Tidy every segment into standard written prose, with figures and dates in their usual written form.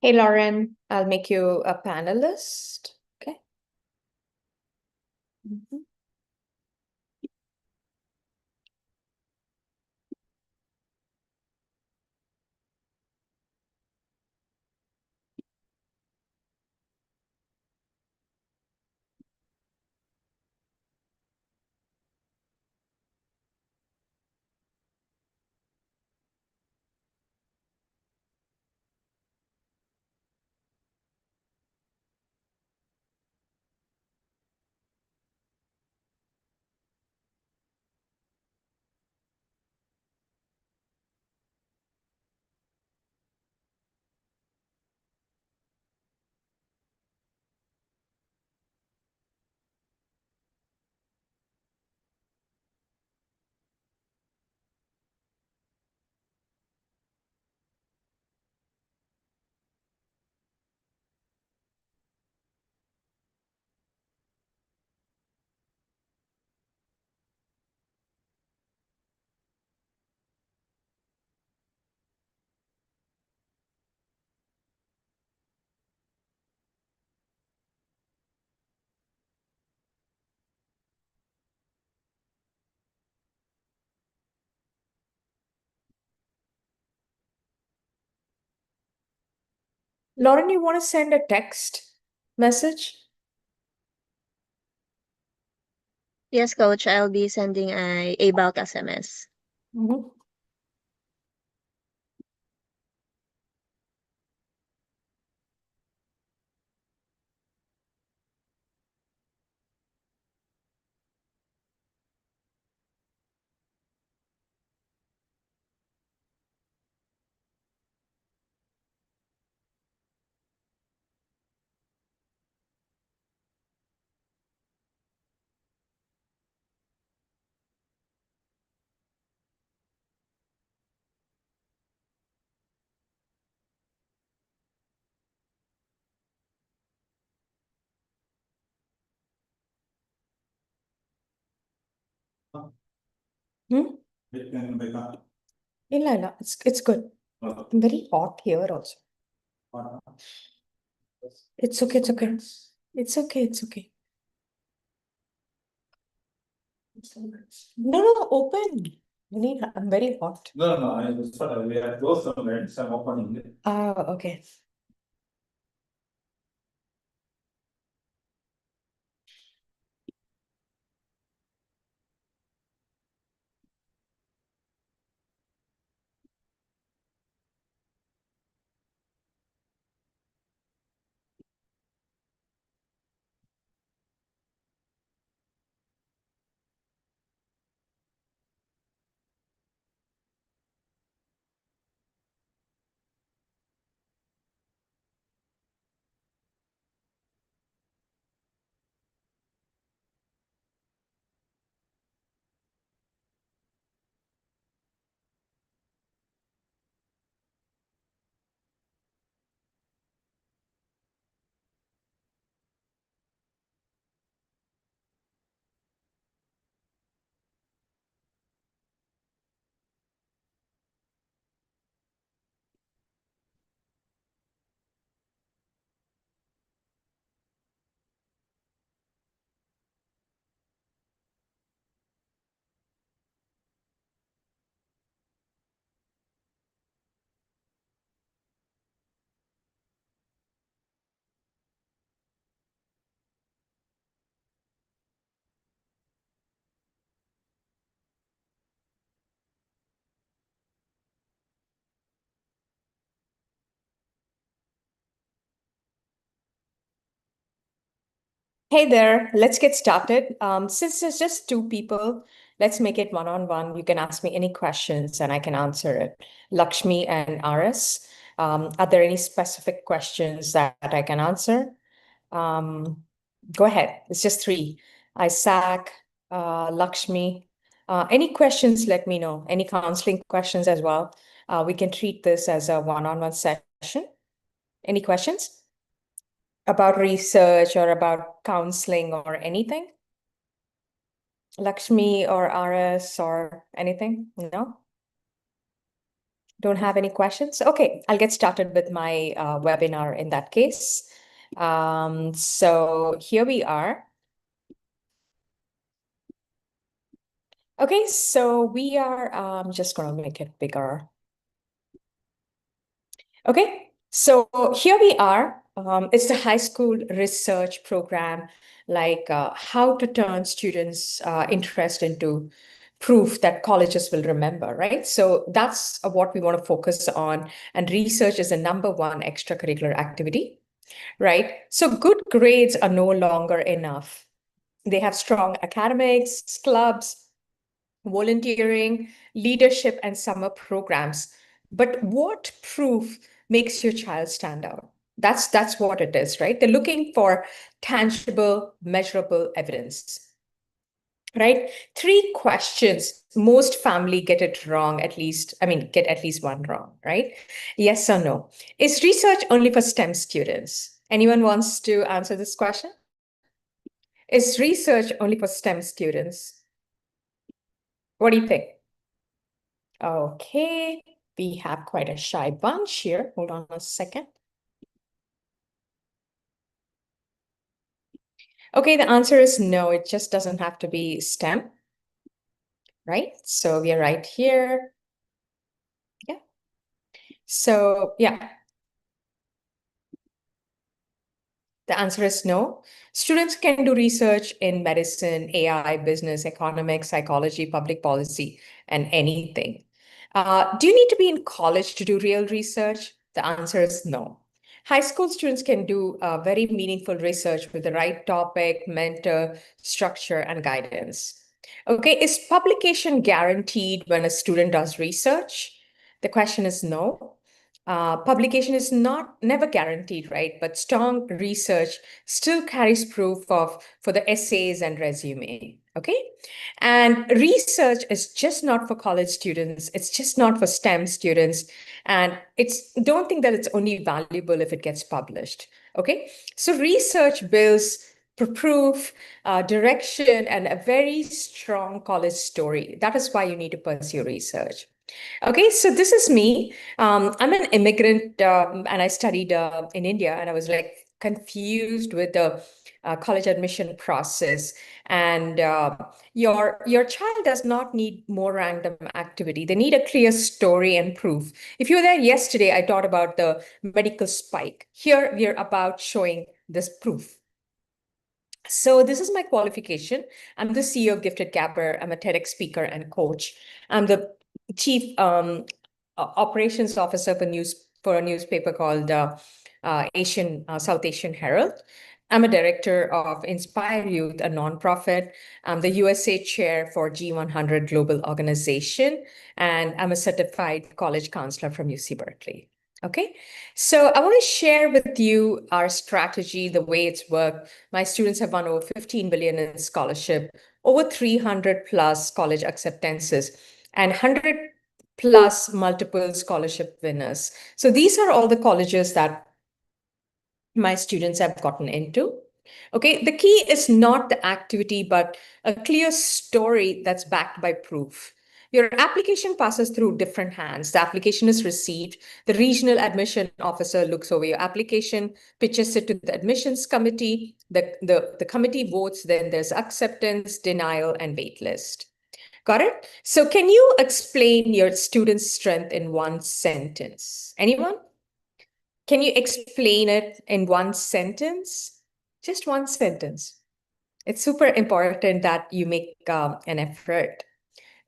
Hey, Lauren, I'll make you a panelist. Okay. Mhm. Lauren, you want to send a text message? Yes, coach, I'll be sending a bulk SMS. Mhm. Hmm? Illa, illa. It's good. I'm very hot here also. It's okay, it's okay. It's okay, it's okay. No, no, open. I'm very hot. No, I just thought we had closed some rents, I'm opening it. Ah, okay. Hey there, let's get started. Since there's just two people, let's make it one-on-one. You can ask me any questions and I can answer it. Lakshmi and RS, are there any specific questions that I can answer? Go ahead. It's just three. Isaac, Lakshmi. Any questions, let me know. Any counseling questions as well. We can treat this as a one-on-one session. Any questions? About research or about counseling or anything? Lakshmi or RS or anything? No? Don't have any questions? Okay, I'll get started with my webinar in that case. So here we are. Okay, so we are just going to make it bigger. Okay, so here we are. It's the high school research program, like how to turn students' interest into proof that colleges will remember, right? So that's what we want to focus on. And research is the #1 extracurricular activity, right? So good grades are no longer enough. They have strong academics, clubs, volunteering, leadership, and summer programs. But what proof makes your child stand out? That's what it is, right? They're looking for tangible, measurable evidence. Right? 3 questions. Most family get it wrong, get at least one wrong, right? Yes or no? Is research only for STEM students? Anyone wants to answer this question? Is research only for STEM students? What do you think? Okay, we have quite a shy bunch here. Hold on a second. Okay, the answer is no, it just doesn't have to be STEM, right? So we are right here. Yeah. So yeah, the answer is no. Students can do research in medicine, AI, business, economics, psychology, public policy, and anything. Do you need to be in college to do real research? The answer is no. High school students can do very meaningful research with the right topic, mentor, structure, and guidance. Okay, is publication guaranteed when a student does research? The question is no. Publication is never guaranteed, right? But strong research still carries proof for the essays and resume, okay? And research is just not for college students. It's just not for STEM students. And don't think that it's only valuable if it gets published, okay? So research builds proof, direction, and a very strong college story. That is why you need to pursue research. Okay, so this is me. I'm an immigrant and I studied in India, and I was like confused with the college admission process. And your child does not need more random activity. They need a clear story and proof. If you were there yesterday, I taught about the medical spike. Here we are about showing this proof. So this is my qualification. I'm the CEO of Gifted Gabber. I'm a TEDx speaker and coach. I'm the chief operations officer for a newspaper called South Asian Herald. I'm a director of Inspire Youth, a nonprofit. I'm the USA chair for G100 Global Organization, and I'm a certified college counselor from UC Berkeley. Okay, so I want to share with you our strategy, the way it's worked. My students have won over 15 billion in scholarship, over 300 plus college acceptances, and 100 plus multiple scholarship winners. So these are all the colleges that my students have gotten into. Okay, the key is not the activity, but a clear story that's backed by proof. Your application passes through different hands. The application is received. The regional admission officer looks over your application, pitches it to the admissions committee. The committee votes, then there's acceptance, denial, and wait list. Got it? So can you explain your student's strength in one sentence? Anyone? Can you explain it in one sentence? Just one sentence. It's super important that you make an effort,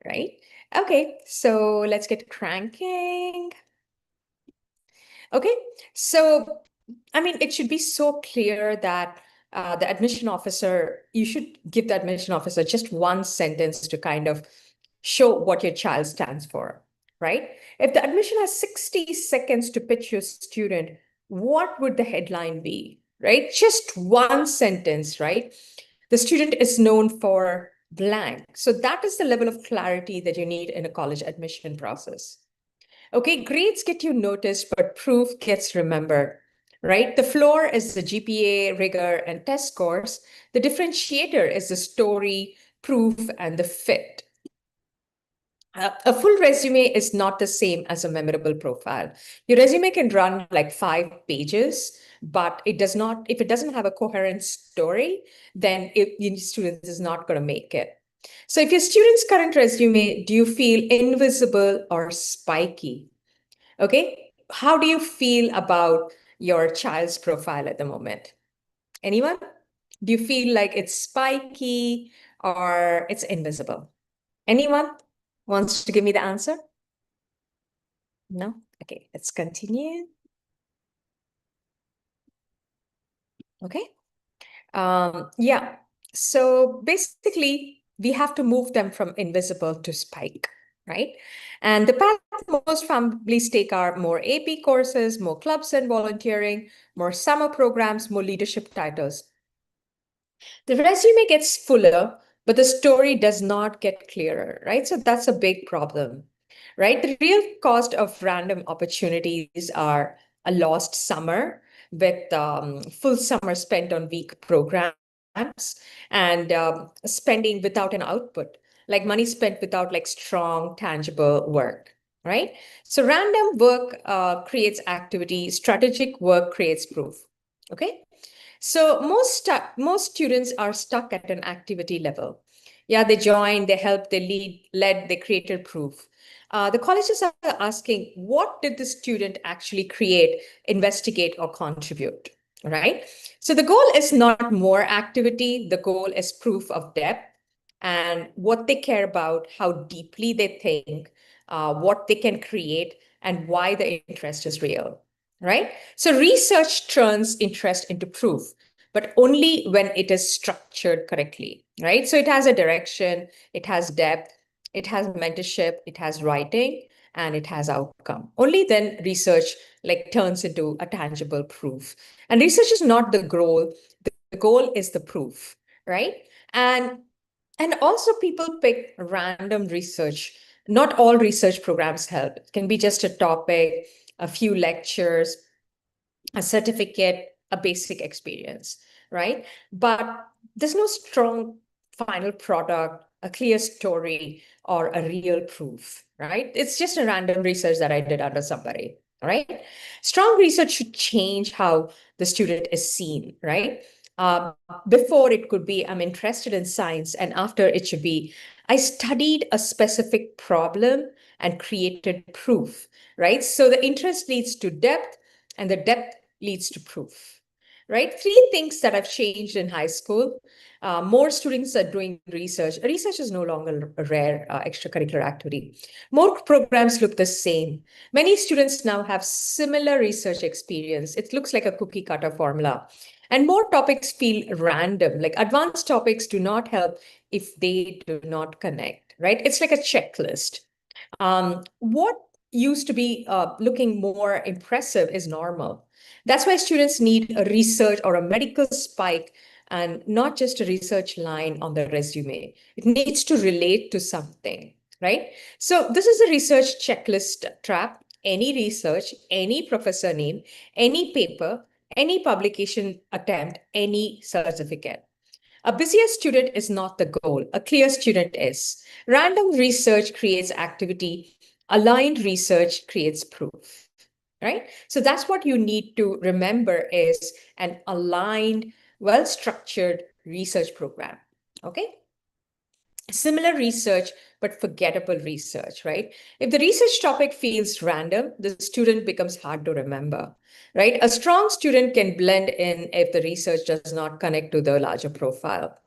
right? Okay, so let's get cranking. Okay, so it should be so clear that the admission officer, you should give the admission officer just one sentence to kind of show what your child stands for, right? If the admission has 60 seconds to pitch your student, what would the headline be, right? Just one sentence, right? The student is known for blank. So that is the level of clarity that you need in a college admission process. Okay, grades get you noticed, but proof gets remembered, right? The floor is the GPA, rigor, and test scores. The differentiator is the story, proof, and the fit. A full resume is not the same as a memorable profile. Your resume can run like 5 pages, but it does not, if it doesn't have a coherent story, then your student is not going to make it. So if your student's current resume, do you feel invisible or spiky? Okay. How do you feel about your child's profile at the moment? Anyone? Do you feel like it's spiky or it's invisible? Anyone wants to give me the answer? No? Okay, let's continue. Okay. Yeah. So basically, we have to move them from invisible to spike, right? And the path most families take are more AP courses, more clubs and volunteering, more summer programs, more leadership titles. The resume gets fuller, but the story does not get clearer, right? So that's a big problem, right? The real cost of random opportunities are a lost summer with full summer spent on weak programs and spending without an output, like money spent without like strong, tangible work, right? So random work creates activity, strategic work creates proof, okay? So most students are stuck at an activity level. Yeah, they joined, they helped, they led, they created proof. The colleges are asking, what did the student actually create, investigate, or contribute, right? So the goal is not more activity. The goal is proof of depth and what they care about, how deeply they think, what they can create, and why the interest is real, right? So research turns interest into proof, but only when it is structured correctly, right? So it has a direction, it has depth, it has mentorship, it has writing, and it has outcome. Only then research like turns into a tangible proof. And research is not the goal. The goal is the proof, right? And also people pick random research. Not all research programs help. It can be just a topic, a few lectures, a certificate, a basic experience, right? But there's no strong final product, a clear story, or a real proof, right? It's just a random research that I did under somebody, right? Strong research should change how the student is seen, right? Uh, Before it could be, I'm interested in science, and after it should be, I studied a specific problem and created proof, right? So the interest leads to depth, and the depth leads to proof, right? 3 things that have changed in high school. More students are doing research. Research is no longer a rare extracurricular activity. More programs look the same. Many students now have similar research experience. It looks like a cookie cutter formula. And more topics feel random, like advanced topics do not help if they do not connect, right? It's like a checklist. What used to be looking more impressive is normal. That's why students need a research or a medical spike and not just a research line on the resume. It needs to relate to something, right? So this is a research checklist trap. Any research, any professor name, any paper, any publication attempt, any certificate. A busier student is not the goal. A clear student is. Random research creates activity. Aligned research creates proof, right? So that's what you need to remember is an aligned, well-structured research program, okay? Similar research, but forgettable research, right? If the research topic feels random, the student becomes hard to remember, right? A strong student can blend in if the research does not connect to the larger profile.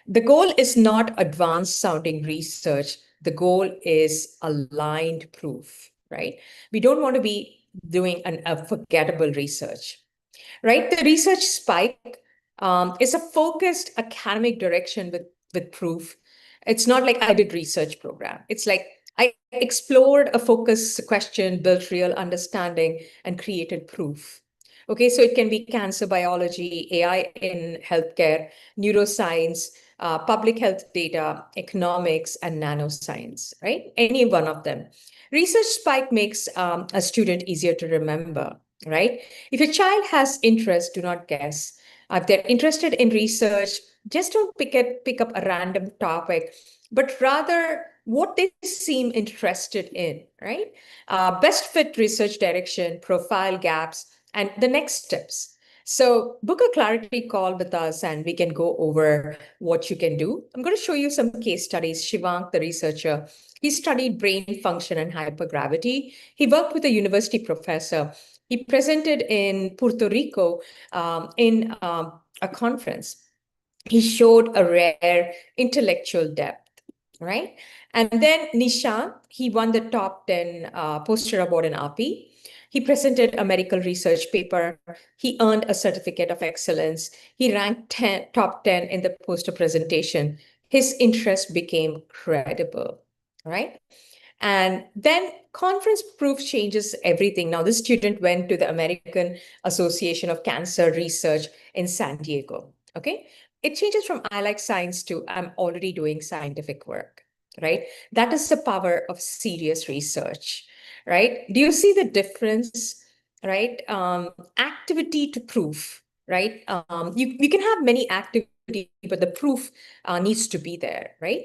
The goal is not advanced sounding research. The goal is aligned proof, right? We don't want to be doing a forgettable research, right? The research spike is a focused academic direction with proof. It's not like I did research program. It's like I explored a focused question, built real understanding, and created proof. Okay, so it can be cancer biology, AI in healthcare, neuroscience, public health data, economics, and nanoscience, right? Any one of them. Research spike makes a student easier to remember, right? If your child has interest, do not guess. If they're interested in research, just don't pick up a random topic, but rather what they seem interested in, right? Best fit research direction, profile gaps, and the next steps. So book a clarity call with us and we can go over what you can do. I'm going to show you some case studies. Shivank, the researcher, he studied brain function and hypergravity. He worked with a university professor. He presented in Puerto Rico in a conference. He showed a rare intellectual depth, right? And then Nishant, he won the top 10 poster award in RP. He presented a medical research paper. He earned a certificate of excellence. He ranked top 10 in the poster presentation. His interest became credible, right? And then conference proof changes everything. Now, this student went to the American Association of Cancer Research in San Diego, okay? It changes from I like science to I'm already doing scientific work, right? That is the power of serious research, right? Do you see the difference, right? Activity to proof, right? You can have many activity, but the proof needs to be there, right?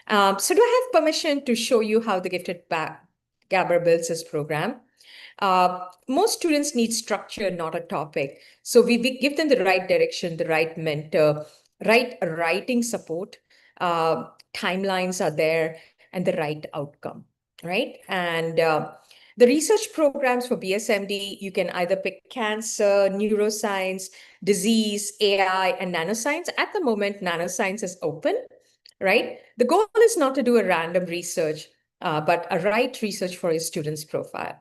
So do I have permission to show you how the Gifted Gabber builds this program? Most students need structure, not a topic. So we give them the right direction, the right mentor, right writing support, timelines are there, and the right outcome, right? And the research programs for BSMD, you can either pick cancer, neuroscience, disease, AI, and nanoscience. At the moment, nanoscience is open, right? The goal is not to do a random research, but a right research for your student's profile.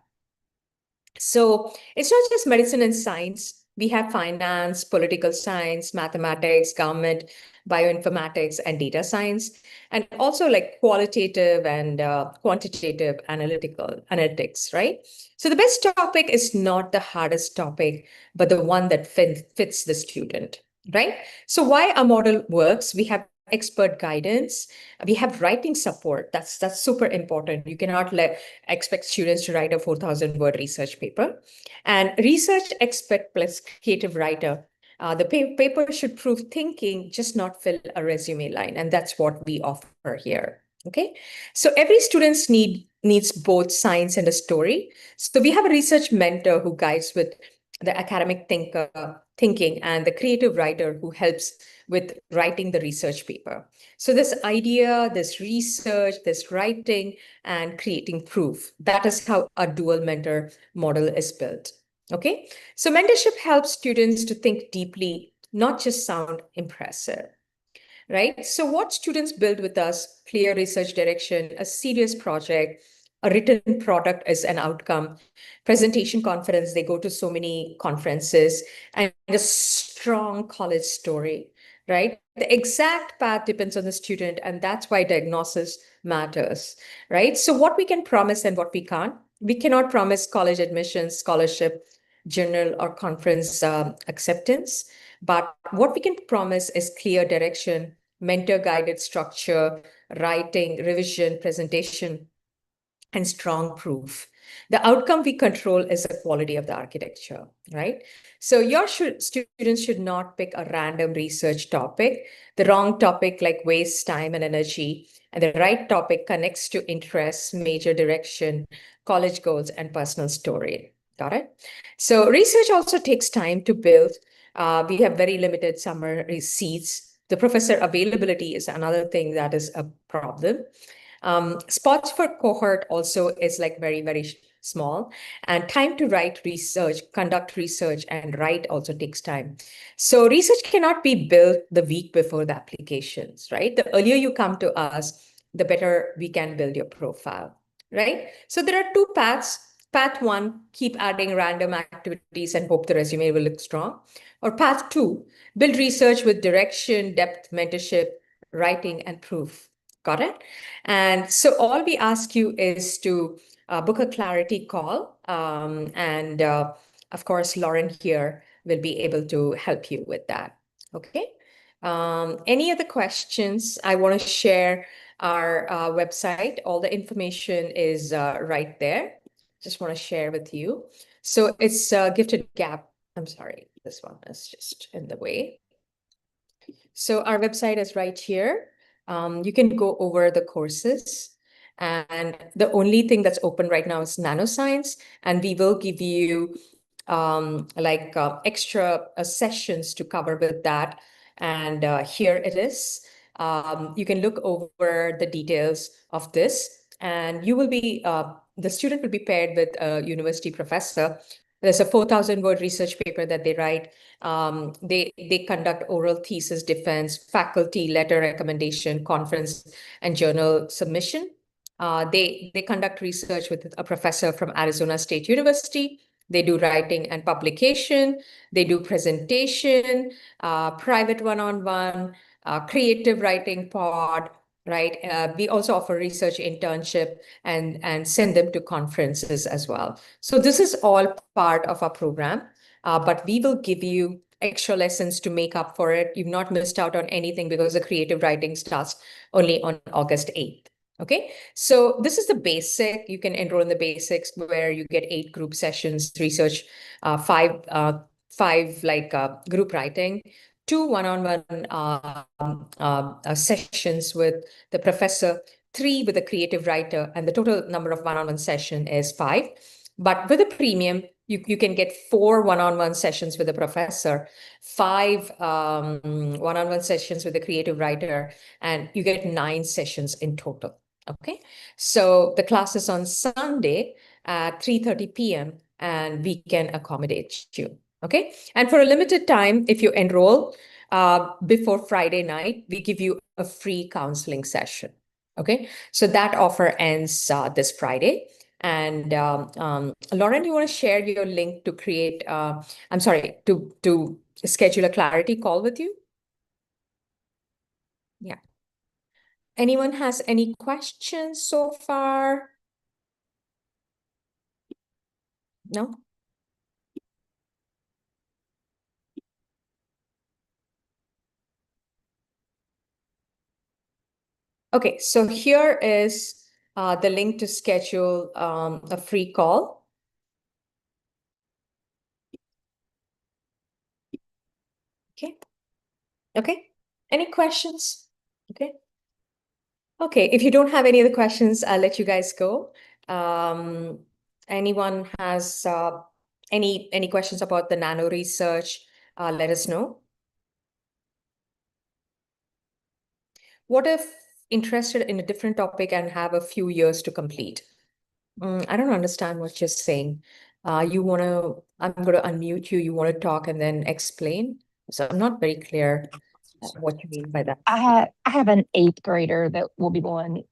So it's not just medicine and science. We have finance, political science, mathematics, government, bioinformatics, and data science, and also like qualitative and quantitative analytics, right? So the best topic is not the hardest topic, but the one that fits the student, right? So why our model works, we have expert guidance, we have writing support. That's super important. You cannot expect students to write a 4,000-word research paper. And research expert plus creative writer. The paper should prove thinking, just not fill a resume line. And that's what we offer here. Okay. So every student needs both science and a story. So we have a research mentor who guides with the academic thinking and the creative writer who helps with writing the research paper. So this idea, this research, this writing, and creating proof, that is how a dual mentor model is built. Okay, so mentorship helps students to think deeply, not just sound impressive, right? So what students build with us, clear research direction, a serious project, a written product as an outcome, presentation confidence, they go to so many conferences, and a strong college story, right? The exact path depends on the student, and that's why diagnosis matters, right? So what we can promise and what we can't. We cannot promise college admissions, scholarship, journal, or conference acceptance. But what we can promise is clear direction, mentor-guided structure, writing, revision, presentation, and strong proof. The outcome we control is the quality of the architecture, right? So your students should not pick a random research topic. The wrong topic like wastes time and energy, and the right topic connects to interests, major direction, college goals, and personal story. Got it? So research also takes time to build. We have very limited summer seats. The professor availability is another thing that is a problem. Spots for cohort also is like very, very small, and time to write research, conduct research, and write also takes time. So research cannot be built the week before the applications, right? The earlier you come to us, the better we can build your profile, right? So there are two paths. Path one, keep adding random activities and hope the resume will look strong. Or path two, build research with direction, depth, mentorship, writing, and proof. Got it? And so all we ask you is to book a clarity call. And of course, Lauren here will be able to help you with that. Okay. Any other questions? I want to share our website. All the information is right there. Just want to share with you. So it's Gifted Gap. I'm sorry, this one is just in the way. So our website is right here. You can go over the courses. And the only thing that's open right now is nanoscience, and we will give you extra sessions to cover with that. And here it is. You can look over the details of this, and you will be the student will be paired with a university professor. There's a 4,000-word research paper that they write. They conduct oral thesis defense, faculty letter recommendation, conference, and journal submission. They conduct research with a professor from Arizona State University. They do writing and publication. They do presentation, private one-on-one, creative writing pod, right? We also offer research internship and send them to conferences as well. So this is all part of our program, but we will give you extra lessons to make up for it. You've not missed out on anything because the creative writing starts only on August 8th. Okay, so this is the basic. You can enroll in the basics where you get 8 group sessions, research, 5 group writing, 2 one-on-one sessions with the professor, 3 with a creative writer, and the total number of one-on-one session is 5. But with a premium, you can get 4 one-on-one sessions with a professor, 5 one-on-one sessions with a creative writer, and you get 9 sessions in total. Okay, so the class is on Sunday at 3:30 p.m. and we can accommodate you. Okay, and for a limited time, if you enroll before Friday night, we give you a free counseling session. Okay, so that offer ends this Friday. And Lauren, you want to share your link to create, I'm sorry, to schedule a clarity call with you? Yeah. Anyone has any questions so far? No? Okay, so here is the link to schedule a free call. Okay. Okay. Any questions? Okay. Okay, if you don't have any other questions, I'll let you guys go. Anyone has any questions about the nano research, let us know. What if interested in a different topic and have a few years to complete? I don't understand what you're saying. I'm going to unmute you. You want to talk and then explain? So I'm not very clear what you mean by that. I have an 8th grader that will be going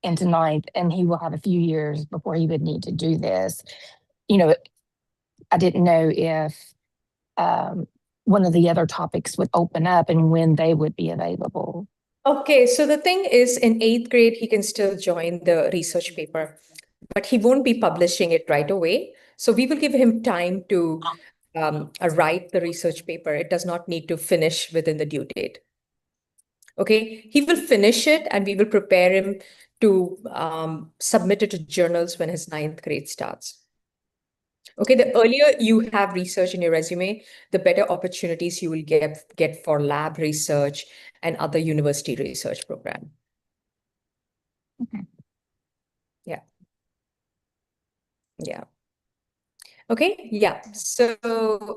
into 9th, and he will have a few years before he would need to do this. You know, I didn't know if one of the other topics would open up and when they would be available. Okay, so the thing is, in 8th grade, he can still join the research paper, but he won't be publishing it right away. So we will give him time to write the research paper. It does not need to finish within the due date. Okay, he will finish it and we will prepare him to submit it to journals when his 9th grade starts. Okay, the earlier you have research in your resume, the better opportunities you will get for lab research and other university research program. Okay. Yeah. Yeah. Okay, yeah. So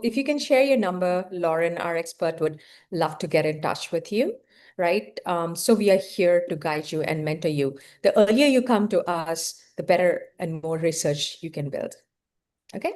if you can share your number, Lauren, our expert, would love to get in touch with you, right? So we are here to guide you and mentor you. The earlier you come to us, the better and more research you can build. Okay?